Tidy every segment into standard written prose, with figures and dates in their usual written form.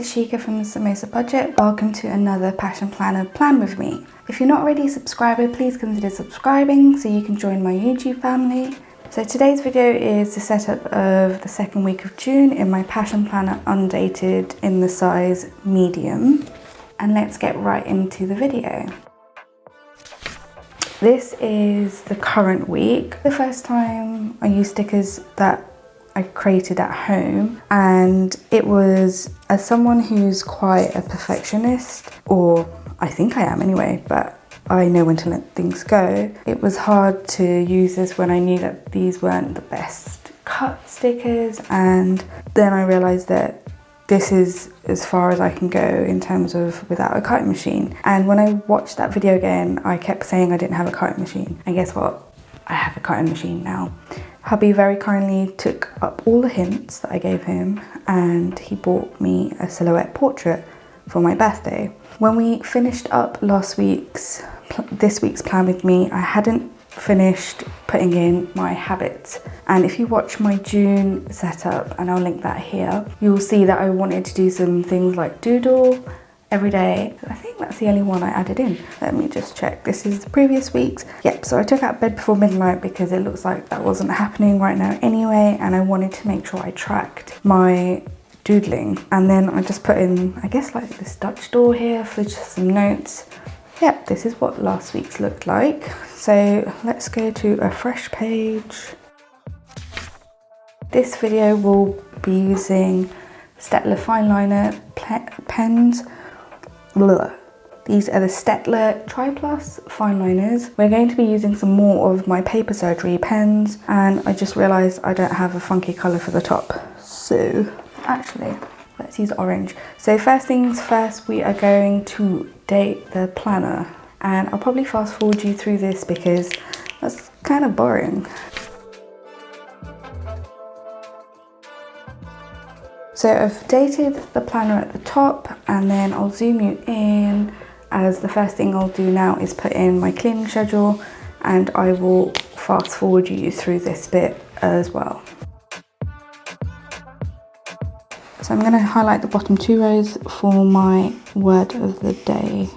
is Shika from the Samosa Budget. Welcome to another Passion Planner Plan with me. If you're not already a subscriber, please consider subscribing so you can join my YouTube family. So today's video is the setup of the second week of June in my Passion Planner undated in the size medium. And let's get right into the video. This is the current week. The first time I used stickers that I created at home, and it was, as someone who's quite a perfectionist, or I think I am anyway, but I know when to let things go. It was hard to use this when I knew that these weren't the best cut stickers, and then I realized that this is as far as I can go in terms of without a cutting machine. And when I watched that video again, I kept saying I didn't have a cutting machine. And guess what? I have a cutting machine now. Hubby very kindly took up all the hints that I gave him, and he bought me a silhouette portrait for my birthday. When we finished up this week's plan with me, I hadn't finished putting in my habits. And if you watch my June setup, and I'll link that here, you'll see that I wanted to do some things like doodle every day. I think that's the only one I added in. Let me just check. This is the previous week's. Yep, so I took out bed before midnight because it looks like that wasn't happening right now anyway, and I wanted to make sure I tracked my doodling. And then I just put in, I guess, like this Dutch door here for just some notes. Yep, this is what last week's looked like. So let's go to a fresh page. This video will be using Staedtler fine liner pens. Blah. These are the Staedtler Tri-Plus fine liners. We're going to be using some more of my paper surgery pens, and I just realised I don't have a funky colour for the top. So actually, let's use orange. So first things first, we are going to date the planner, and I'll probably fast forward you through this because that's kind of boring. So I've dated the planner at the top, and then I'll zoom you in, as the first thing I'll do now is put in my cleaning schedule, and I will fast forward you through this bit as well. So I'm going to highlight the bottom two rows for my word of the day.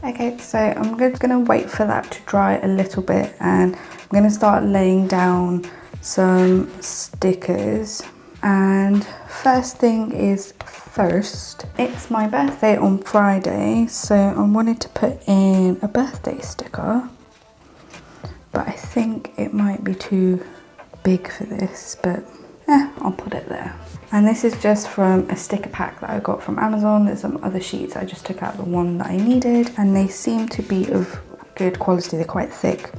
Okay, so I'm just going to wait for that to dry a little bit, and I'm going to start laying down some stickers. And first thing is first, it's my birthday on Friday, so I wanted to put in a birthday sticker, but I think it might be too big for this, but I'll put it there. And this is just from a sticker pack that I got from Amazon. There's some other sheets. I just took out the one that I needed, and they seem to be of good quality. They're quite thick.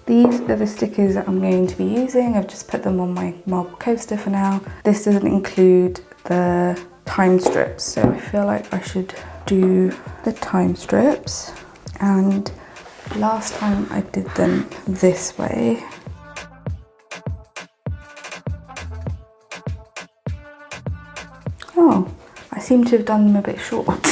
These are the stickers that I'm going to be using. I've just put them on my marble coaster for now. This doesn't include the time strips, so I feel like I should do the time strips. And last time I did them this way. Oh, I seem to have done them a bit short.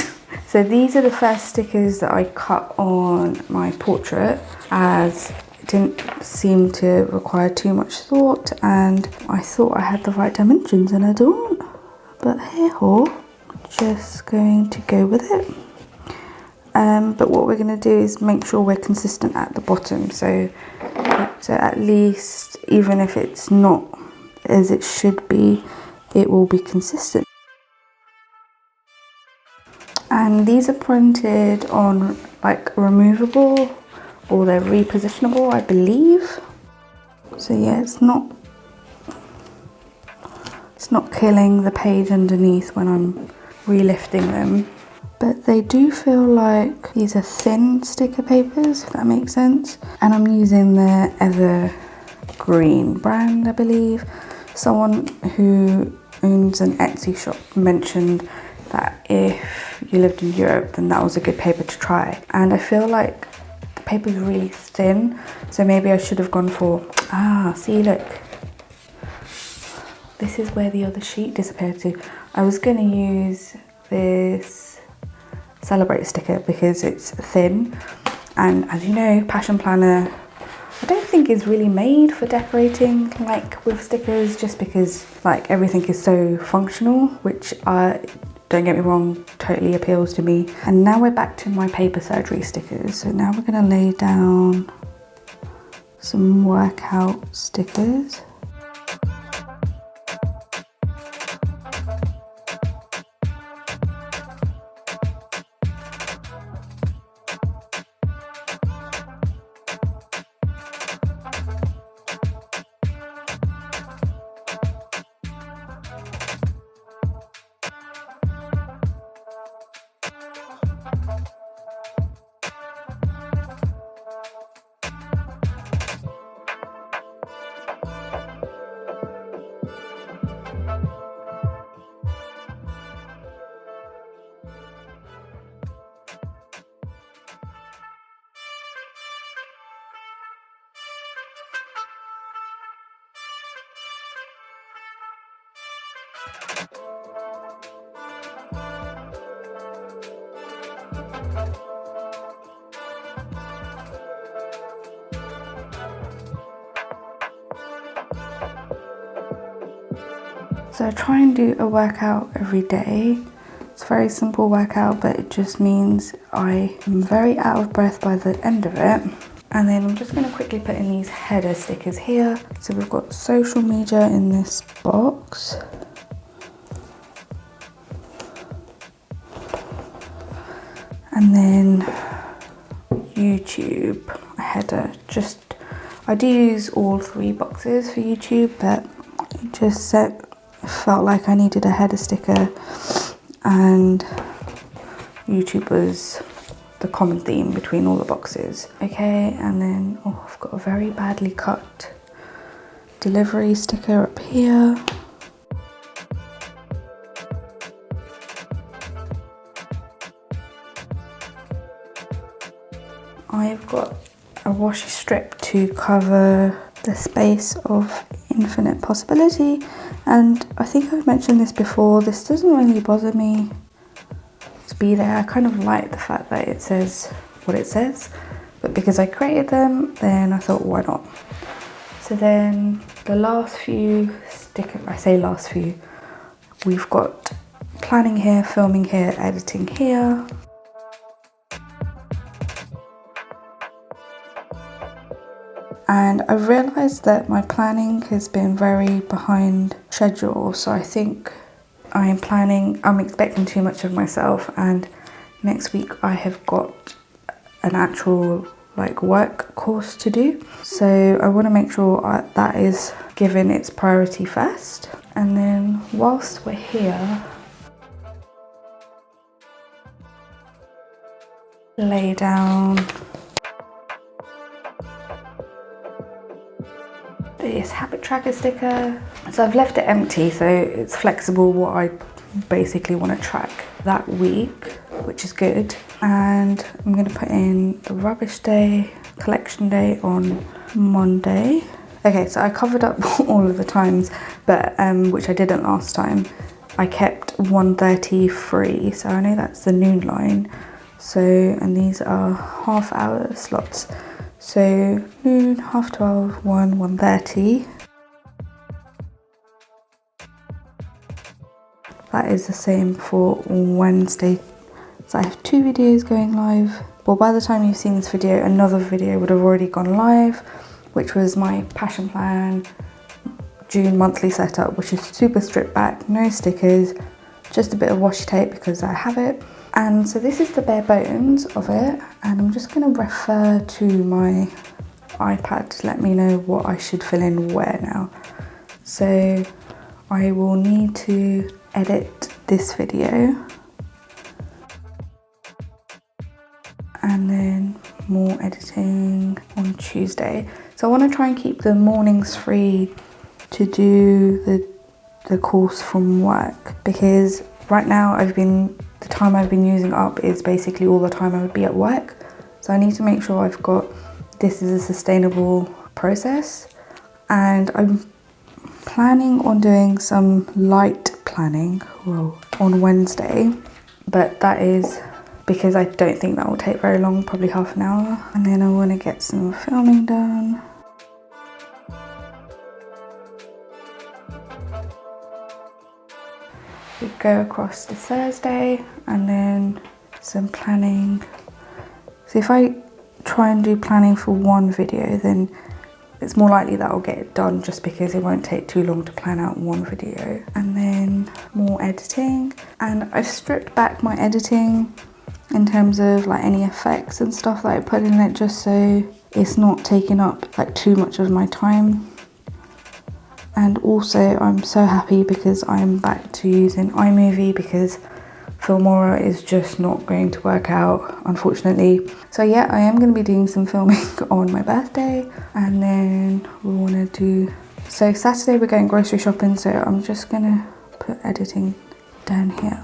So these are the first stickers that I cut on my portrait, as it didn't seem to require too much thought, and I thought I had the right dimensions and I don't. But hey-ho, just going to go with it. But what we're going to do is make sure we're consistent at the bottom, so at least, even if it's not as it should be, it will be consistent. And these are printed on like removable, or they're repositionable, I believe. So yeah, it's not killing the page underneath when I'm relifting them. But they do feel like these are thin sticker papers, if that makes sense. And I'm using the Evergreen brand, I believe. Someone who owns an Etsy shop mentioned that if you lived in Europe, then that was a good paper to try. And I feel like the paper's really thin, so maybe I should have gone for, see, look. This is where the other sheet disappeared to. I was gonna use this Celebrate sticker because it's thin, and as you know, Passion Planner I don't think is really made for decorating like with stickers, just because like everything is so functional, which don't get me wrong, totally appeals to me. And now we're back to my paper surgery stickers. So now we're gonna lay down some workout stickers. So I try and do a workout every day. It's a very simple workout, but it just means I am very out of breath by the end of it. And then I'm just going to quickly put in these header stickers here. So we've got social media in this box. And then YouTube header. I do use all 3 boxes for YouTube, but it just felt like I needed a header sticker, and YouTube was the common theme between all the boxes. Okay, and then I've got a very badly cut delivery sticker up here. I've got a washi strip to cover the space of infinite possibility, and I think I've mentioned this before, this doesn't really bother me to be there. I kind of like the fact that it says what it says, but because I created them, then I thought, why not? So then the last few stickers, I say last few, we've got planning here, filming here, editing here. And I realised that my planning has been very behind schedule, so I think I'm expecting too much of myself, and next week I have got an actual like work course to do. So I want to make sure that is given its priority first. And then whilst we're here, lay down this habit tracker sticker. So I've left it empty, so it's flexible what I basically want to track that week, which is good. And I'm going to put in the rubbish day, collection day on Monday. Okay, so I covered up all of the times, but which I didn't last time. I kept 1:30 free, so I know that's the noon line. So, and these are half-hour slots. So noon, 12:30, 1:30. That is the same for Wednesday. So I have 2 videos going live. Well, by the time you've seen this video, another video would have already gone live, which was my passion plan June monthly setup, which is super stripped back, no stickers, just a bit of washi tape because I have it. And so this is the bare bones of it, and I'm just going to refer to my iPad to let me know what I should fill in where now. So I will need to edit this video, and then more editing on Tuesday. So I want to try and keep the mornings free to do the course from work, because right now the time I've been using up is basically all the time I would be at work. So I need to make sure I've got, this is a sustainable process. And I'm planning on doing some light planning on Wednesday, but that is because I don't think that will take very long, probably half an hour. And then I want to get some filming done. We go across to Thursday and then some planning. So if I try and do planning for one video, then it's more likely that I'll get it done just because it won't take too long to plan out one video. And then more editing. And I've stripped back my editing in terms of like any effects and stuff that I put in it, just so it's not taking up like too much of my time. And also I'm so happy because I'm back to using iMovie, because Filmora is just not going to work out, unfortunately. So yeah, I am going to be doing some filming on my birthday, and then we want to do, so Saturday we're going grocery shopping, so I'm just going to put editing down here.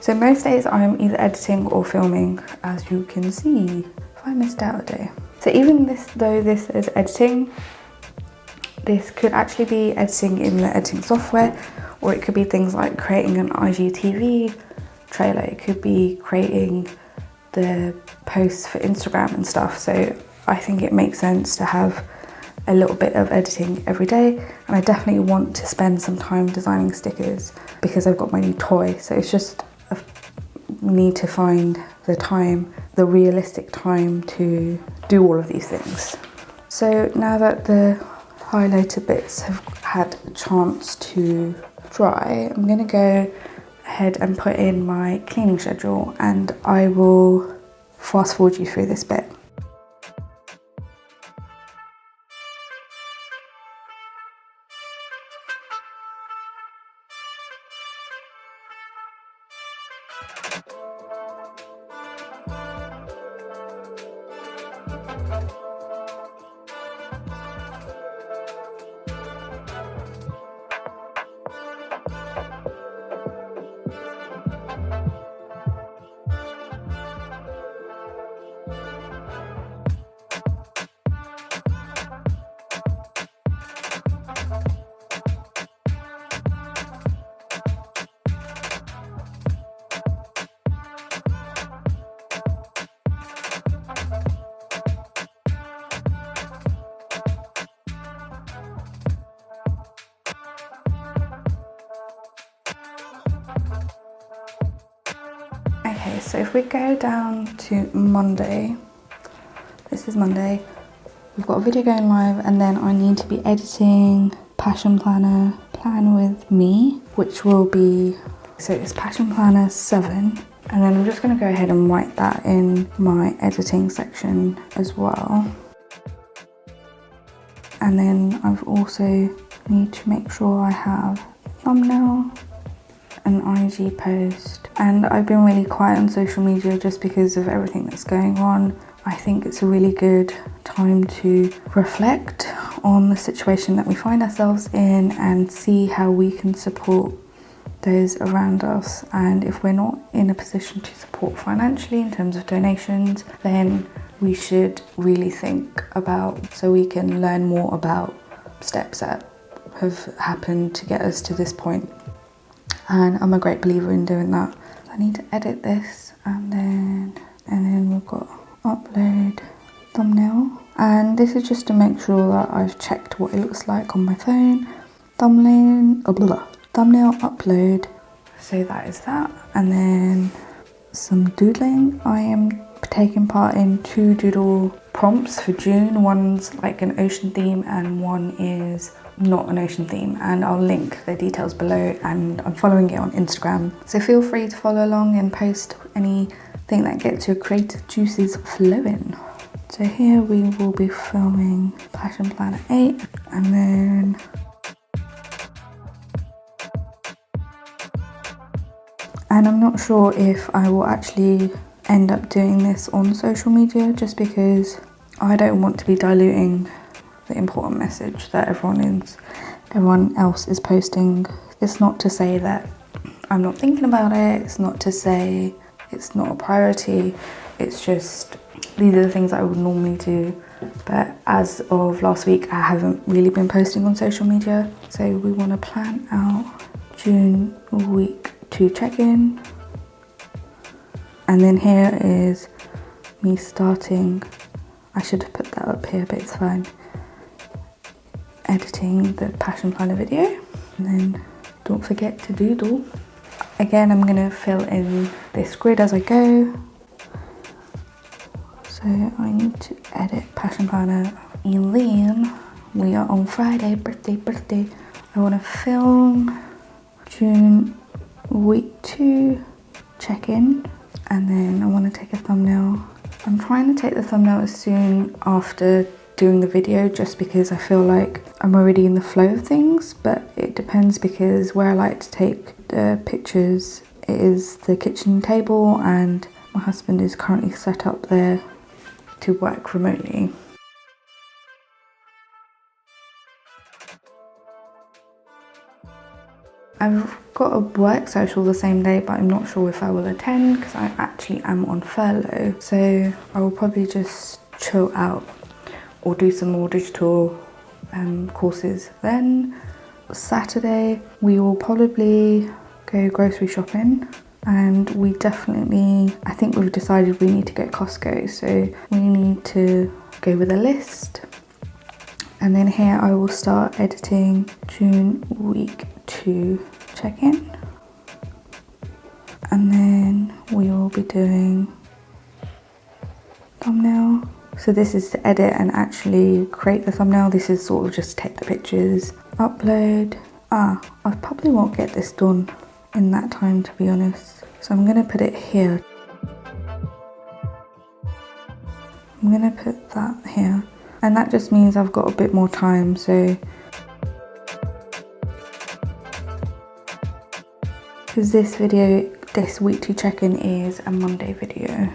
So most days I'm either editing or filming, as you can see, if I missed out a day. So even though this is editing, this could actually be editing in the editing software, or it could be things like creating an IGTV trailer. It could be creating the posts for Instagram and stuff. So I think it makes sense to have a little bit of editing every day. And I definitely want to spend some time designing stickers because I've got my new toy. So it's just a need to find the time, the realistic time to do all of these things. So now that the highlighter bits have had a chance to dry, I'm gonna go ahead and put in my cleaning schedule, and I will fast forward you through this bit. Okay, so if we go down to Monday, this is Monday, we've got a video going live, and then I need to be editing Passion Planner Plan With Me, which will be, so it's Passion Planner 7, and then I'm just going to go ahead and write that in my editing section as well. And then I've also need to make sure I have thumbnail, an IG post, and I've been really quiet on social media just because of everything that's going on. I think it's a really good time to reflect on the situation that we find ourselves in and see how we can support those around us. And if we're not in a position to support financially in terms of donations, then we should really think about, so we can learn more about steps that have happened to get us to this point. And I'm a great believer in doing that. I need to edit this, and then we've got upload thumbnail, and this is just to make sure that I've checked what it looks like on my phone. Thumbnail upload, so that is that. And then some doodling. I am taking part in 2 doodle prompts for June. One's like an ocean theme and one is not an ocean theme, and I'll link the details below, and I'm following it on Instagram, so feel free to follow along and post anything that gets your creative juices flowing. So here we will be filming Passion Planner 8, and then I'm not sure if I will actually end up doing this on social media, just because I don't want to be diluting the important message that everyone else is posting. It's not to say that I'm not thinking about it, it's not to say it's not a priority, it's just these are the things I would normally do. But as of last week, I haven't really been posting on social media, so we want to plan out June week to check-in. And then here is me starting, I should have put that up here, but it's fine, editing the Passion Planner video. And then don't forget to doodle. Again, I'm gonna fill in this grid as I go. So I need to edit Passion Planner. And then we are on Friday, birthday. I wanna film June week 2 check-in, and then I wanna take a thumbnail. I'm trying to take the thumbnail as soon after doing the video, just because I feel like I'm already in the flow of things, but it depends because where I like to take the pictures is the kitchen table, and my husband is currently set up there to work remotely. I've got a work social the same day, but I'm not sure if I will attend because I actually am on furlough. So I will probably just chill out or do some more digital courses. Then Saturday we will probably go grocery shopping, and we definitely, I think we've decided we need to go to Costco, so we need to go with a list. And then here I will start editing June week 2 check-in, and then we will be doing thumbnail. So this is to edit and actually create the thumbnail. This is sort of just take the pictures, upload. I probably won't get this done in that time, to be honest. So I'm gonna put it here. I'm gonna put that here. And that just means I've got a bit more time, so. Because this video, this weekly check-in is a Monday video.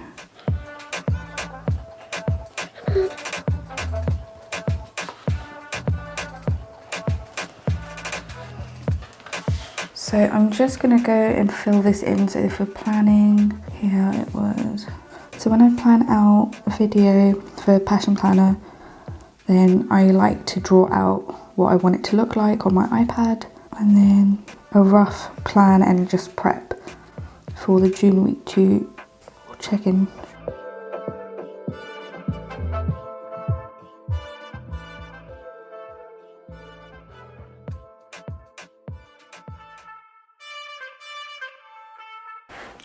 So I'm just gonna go and fill this in. So if we're planning, here it was. So when I plan out a video for Passion Planner, then I like to draw out what I want it to look like on my iPad, and then a rough plan and just prep for the June week 2 check-in.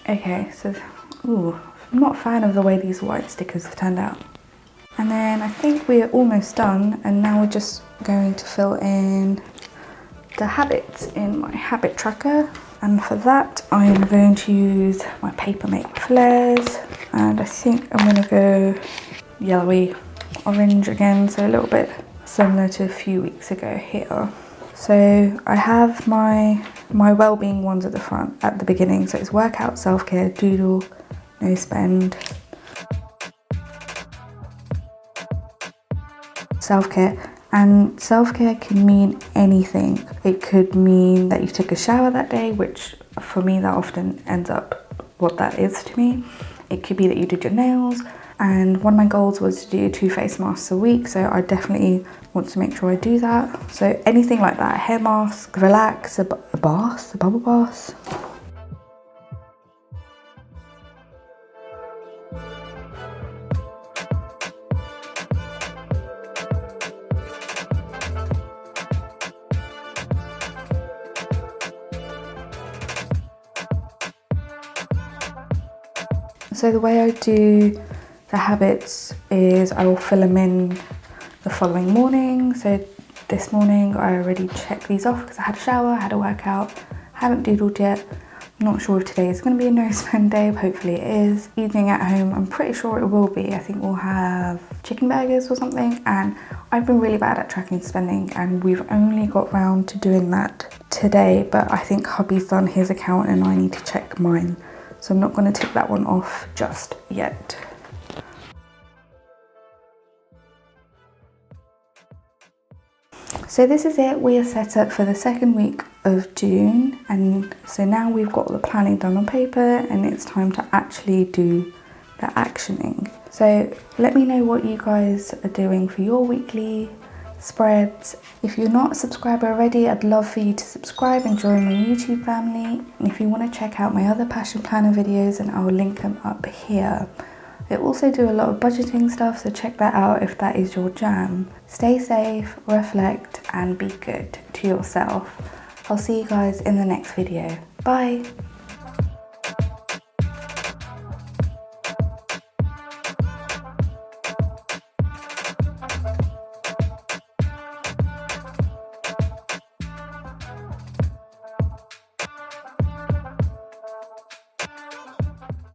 Okay, so, I'm not a fan of the way these white stickers have turned out. And then I think we're almost done, and now we're just going to fill in the habits in my habit tracker. And for that, I am going to use my Papermate flares, and I think I'm gonna go yellowy orange again, so a little bit similar to a few weeks ago here. So I have my well-being ones at the front, at the beginning. So it's workout, self-care, doodle, no spend. Self-care. And self-care can mean anything. It could mean that you took a shower that day, which for me that often ends up what that is to me. It could be that you did your nails, and one of my goals was to do 2 face masks a week, so I definitely want to make sure I do that. So anything like that, a hair mask, relax, a bath, a bubble bath. So the way I do the habits is I will fill them in the following morning. So this morning I already checked these off because I had a shower, I had a workout, haven't doodled yet. I'm not sure if today is going to be a no spend day, but hopefully it is. Evening at home, I'm pretty sure it will be. I think we'll have chicken burgers or something, and I've been really bad at tracking spending, and we've only got round to doing that today, but I think hubby's done his account and I need to check mine. So I'm not going to tick that one off just yet. So this is it, we are set up for the second week of June, and so now we've got the planning done on paper and it's time to actually do the actioning. So let me know what you guys are doing for your weekly spreads. If you're not a subscriber already, I'd love for you to subscribe and join my YouTube family. And if you want to check out my other passion planner videos, and I'll link them up here. I also do a lot of budgeting stuff, so check that out if that is your jam. Stay safe, reflect, and be good to yourself. I'll see you guys in the next video. Bye.